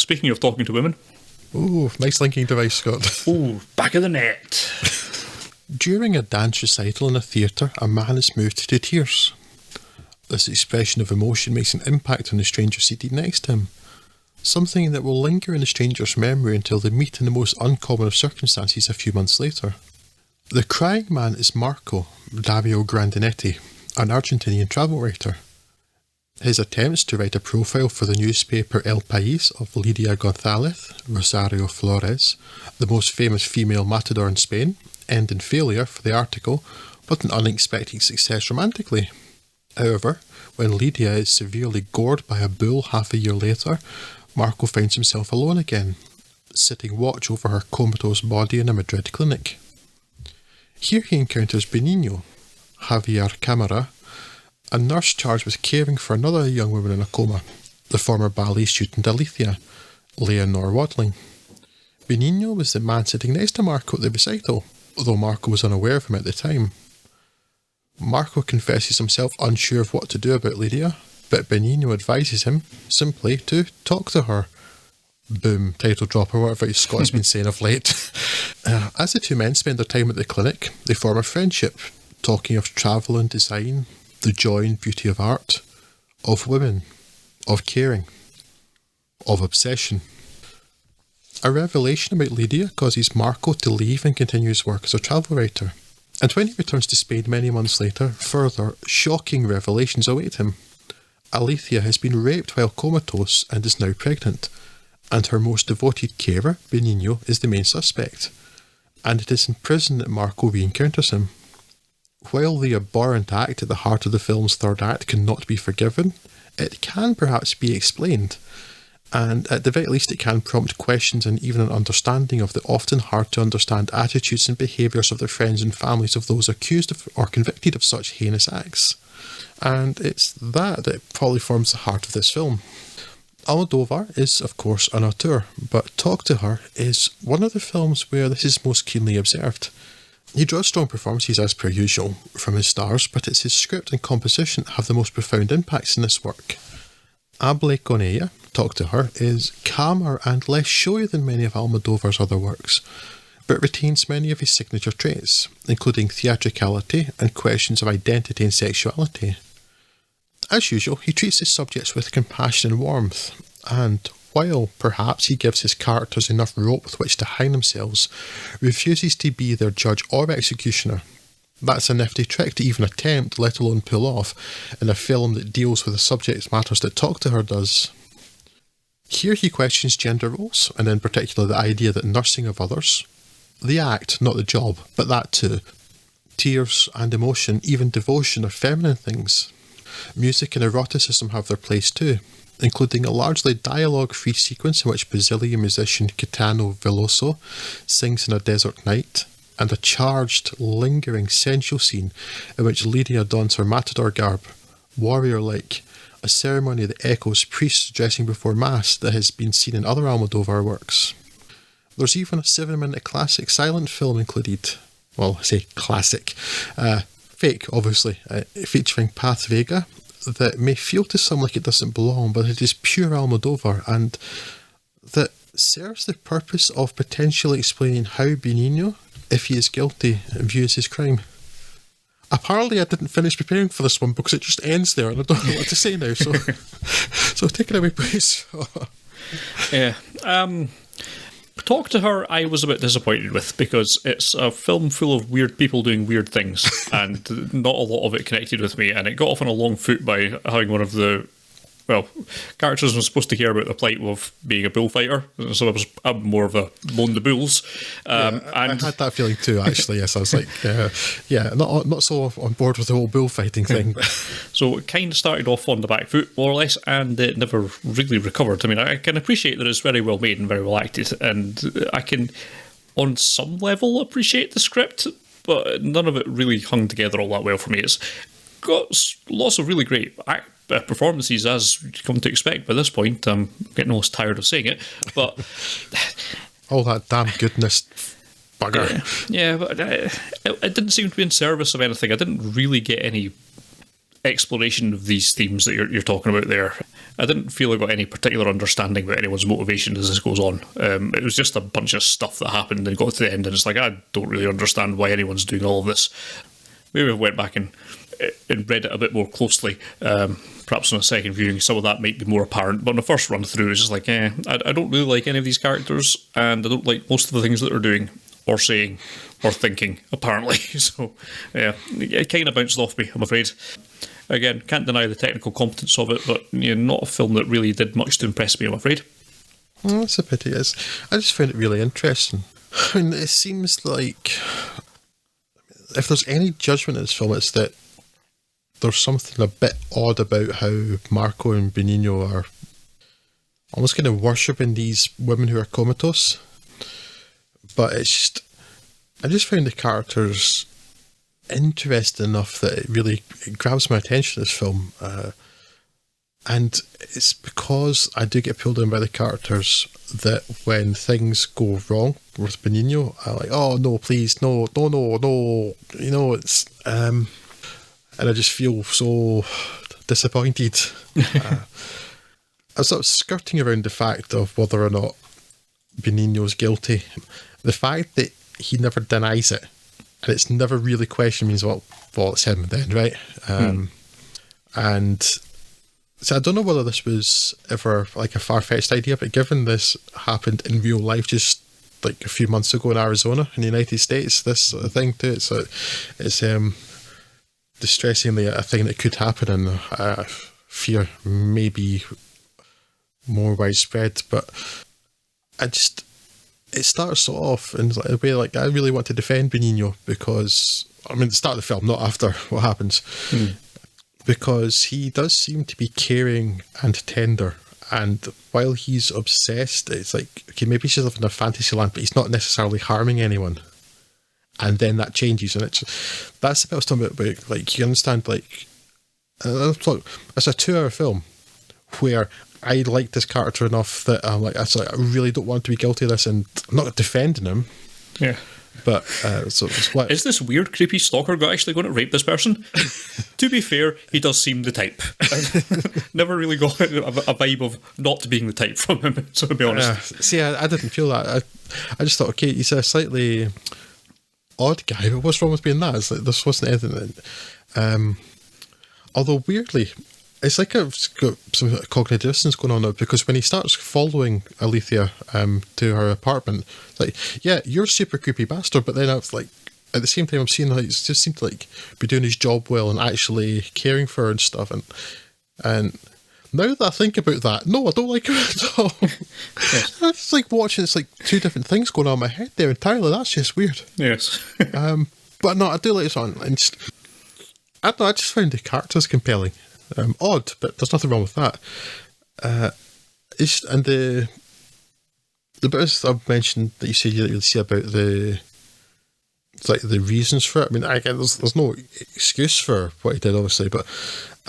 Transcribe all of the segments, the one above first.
speaking of talking to women. Ooh, nice linking device, Scott. Ooh, back of the net. During a dance recital in a theatre, a man is moved to tears. This expression of emotion makes an impact on the stranger seated next to him, something that will linger in the stranger's memory until they meet in the most uncommon of circumstances a few months later. The crying man is Marco Dario Grandinetti, an Argentinian travel writer. His attempts to write a profile for the newspaper El País of Lidia González Rosario Flores, the most famous female matador in Spain, end in failure for the article, but an unexpected success romantically. However, when Lydia is severely gored by a bull half a year later, Marco finds himself alone again, sitting watch over her comatose body in a Madrid clinic. Here he encounters Benigno, Javier Camara, a nurse charged with caring for another young woman in a coma, the former ballet student Alicia, Leonor Wadling. Benigno was the man sitting next to Marco at the recital, although Marco was unaware of him at the time. Marco confesses himself unsure of what to do about Lydia, but Benigno advises him simply to talk to her. Boom, title drop, or whatever Scott's been saying of late. As the two men spend their time at the clinic, they form a friendship, talking of travel and design, the joy and beauty of art, of women, of caring, of obsession. A revelation about Lydia causes Marco to leave and continue his work as a travel writer. And when he returns to Spain many months later, further shocking revelations await him. Alicia has been raped while comatose and is now pregnant, and her most devoted carer, Benigno, is the main suspect. And it is in prison that Marco re-encounters him. While the abhorrent act at the heart of the film's third act cannot be forgiven, it can perhaps be explained, and at the very least it can prompt questions and even an understanding of the often hard to understand attitudes and behaviours of the friends and families of those accused of or convicted of such heinous acts. And it's that probably forms the heart of this film. Almodóvar is, of course, an auteur, but Talk to Her is one of the films where this is most keenly observed. He draws strong performances as per usual from his stars, but it's his script and composition that have the most profound impacts in this work. Hable con ella, Talk to Her, is calmer and less showy than many of Almodóvar's other works, but retains many of his signature traits, including theatricality and questions of identity and sexuality. As usual, he treats his subjects with compassion and warmth, and while perhaps he gives his characters enough rope with which to hang themselves, refuses to be their judge or executioner. That's a nifty trick to even attempt, let alone pull off, in a film that deals with the subject matters that Talk to Her does. Here he questions gender roles, and in particular the idea that nursing of others, the act, not the job, but that too, tears and emotion, even devotion, are feminine things. Music and eroticism have their place too, including a largely dialogue-free sequence in which Brazilian musician Caetano Veloso sings in a desert night, and a charged, lingering, sensual scene in which Lydia dons her matador garb, warrior-like, a ceremony that echoes priests dressing before Mass that has been seen in other Almodóvar works. There's even a 7-minute classic silent film included. Well, I say classic. Fake, obviously, featuring Paz Vega, that may feel to some like it doesn't belong, but it is pure Almodóvar, and that serves the purpose of potentially explaining how Benigno, if he is guilty, views his crime. Apparently I didn't finish preparing for this one because it just ends there and I don't know what to say now, so take it away, please. Yeah. Talk to Her I was a bit disappointed with, because it's a film full of weird people doing weird things and not a lot of it connected with me, and it got off on a long foot by having one of the characters was supposed to care about the plight of being a bullfighter, so I'm more of a loan the bulls. And I had that feeling too, actually. Yes, I was like, not so on board with the whole bullfighting thing. So it kind of started off on the back foot, more or less, and it never really recovered. I mean, I can appreciate that it's very well made and very well acted, and I can, on some level, appreciate the script, but none of it really hung together all that well for me. It's got lots of really great performances, as you come to expect by this point. I'm getting almost tired of saying it, but all that damn goodness, bugger. Yeah, but it didn't seem to be in service of anything. I didn't really get any exploration of these themes that you're talking about there. I didn't feel I got any particular understanding about anyone's motivation as this goes on. It was just a bunch of stuff that happened and got to the end, and it's like, I don't really understand why anyone's doing all of this. Maybe I went back and read it a bit more closely. Perhaps on a second viewing, some of that might be more apparent. But on the first run through, it's just like, I don't really like any of these characters, and I don't like most of the things that they're doing, or saying, or thinking, apparently. So, yeah, it kind of bounced off me, I'm afraid. Again, can't deny the technical competence of it, but not a film that really did much to impress me, I'm afraid. Well, that's a pity. I just found it really interesting. I mean, it seems like if there's any judgment in this film, it's that there's something a bit odd about how Marco and Benigno are almost kind of worshipping these women who are comatose. But I just found the characters interesting enough that it grabs my attention, this film. And it's because I do get pulled in by the characters that when things go wrong with Benigno, I'm like, oh no, please, no. It's and I just feel so disappointed. I'm sort of skirting around the fact of whether or not Benigno's guilty. The fact that he never denies it, and it's never really questioned, means, well, it's him then, right? And so I don't know whether this was ever like a far-fetched idea, but given this happened in real life just like a few months ago in Arizona in the United States, this sort of thing too, so it's distressingly a thing that could happen, and I fear maybe more widespread. But it starts off in a way like I really want to defend Benigno, because I mean, the start of the film, not after what happens, because he does seem to be caring and tender, and while he's obsessed, it's like, okay, maybe he's living in a fantasy land, but he's not necessarily harming anyone. And then that changes, and that's the bit I was talking about, like, you understand, like, look, it's a 2-hour film where I like this character enough that I'm like, I really don't want to be guilty of this, and I'm not defending him. Yeah. But, so it's what... Is this weird, creepy stalker actually going to rape this person? To be fair, he does seem the type. Never really got a vibe of not being the type from him, so to be honest. See, I didn't feel that. I just thought, okay, he's a slightly odd guy, but what's wrong with being that? It's like, this wasn't anything. Although, weirdly, it's like I've got some cognitive dissonance going on now, because when he starts following Alethea to her apartment, it's like, yeah, you're a super creepy bastard, but then I was like, at the same time, I'm seeing like, it just seemed to like be doing his job well and actually caring for her and stuff. And now that I think about that, no, I don't like her at all. Yes. It's like watching, it's like two different things going on in my head there entirely. That's just weird. Yes. But no, I do like this one. And I don't know, I just found the characters compelling. Odd, but there's nothing wrong with that. And the bits I've mentioned that you said you didn't really see about the reasons for it. I mean, again, there's no excuse for what he did, obviously, but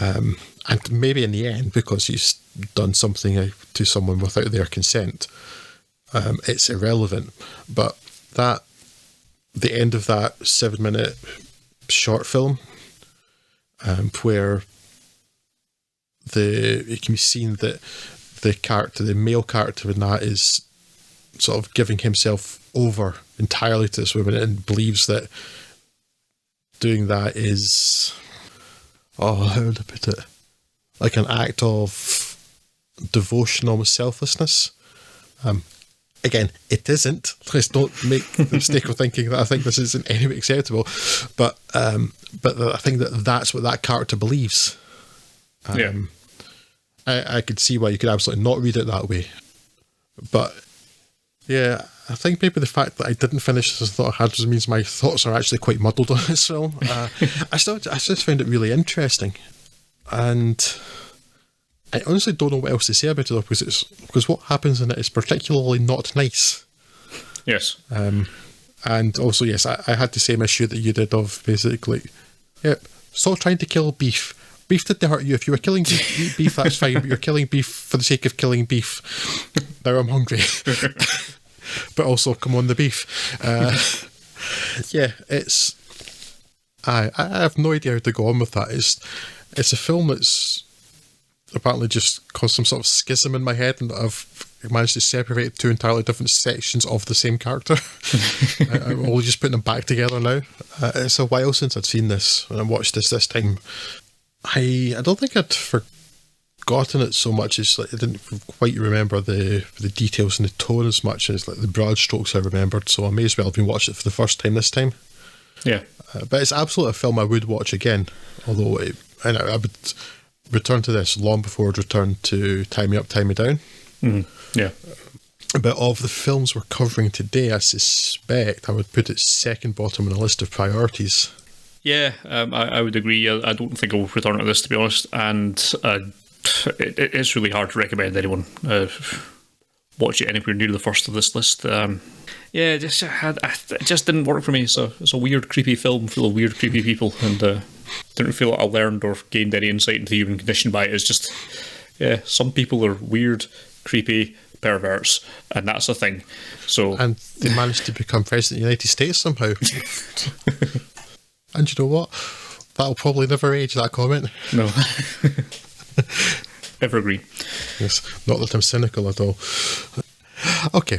and maybe in the end, because he's done something to someone without their consent, it's irrelevant. But the end of that 7-minute short film, where it can be seen that the male character in that is sort of giving himself over entirely to this woman and believes that doing that is, how would I put it, like an act of devotion, almost selflessness. Again, it isn't. Please don't make the mistake of thinking that I think this is in any way acceptable, but I think that's what that character believes. I could see why you could absolutely not read it that way, but yeah, I think maybe the fact that I didn't finish this as I thought I had just means my thoughts are actually quite muddled on this film. I just found it really interesting, and I honestly don't know what else to say about it, because what happens in it is particularly not nice. Yes. And also, yes, I had the same issue that you did of basically, stop trying to kill beef. Beef didn't hurt you. If you were killing beef, that's fine, but you're killing beef for the sake of killing beef. Now I'm hungry. But also, come on, the beef. I have no idea how to go on with that. It's a film that's apparently just caused some sort of schism in my head, and I've managed to separate two entirely different sections of the same character. I'm only just putting them back together now. It's a while since I'd seen this, and I watched this time. I don't think I'd forgotten it so much as like I didn't quite remember the details and the tone as much as like the broad strokes I remembered, so I may as well have been watching it for the first time this time. Yeah. But it's absolutely a film I would watch again, although I would return to this long before I'd return to Tie Me Up, Tie Me Down. Yeah. But of the films we're covering today, I suspect I would put it second bottom on the list of priorities. Yeah, I would agree. I don't think I'll return to this, to be honest, and it's really hard to recommend anyone watch it anywhere near the first of this list. It just didn't work for me. So it's a weird, creepy film full of weird, creepy people, and didn't feel like I learned or gained any insight into the human condition by it. It's just, some people are weird, creepy perverts, and that's a thing. So, and they managed to become president of the United States somehow. And you know what? That'll probably never age, that comment. No. Evergreen. Yes, not that I'm cynical at all. Okay,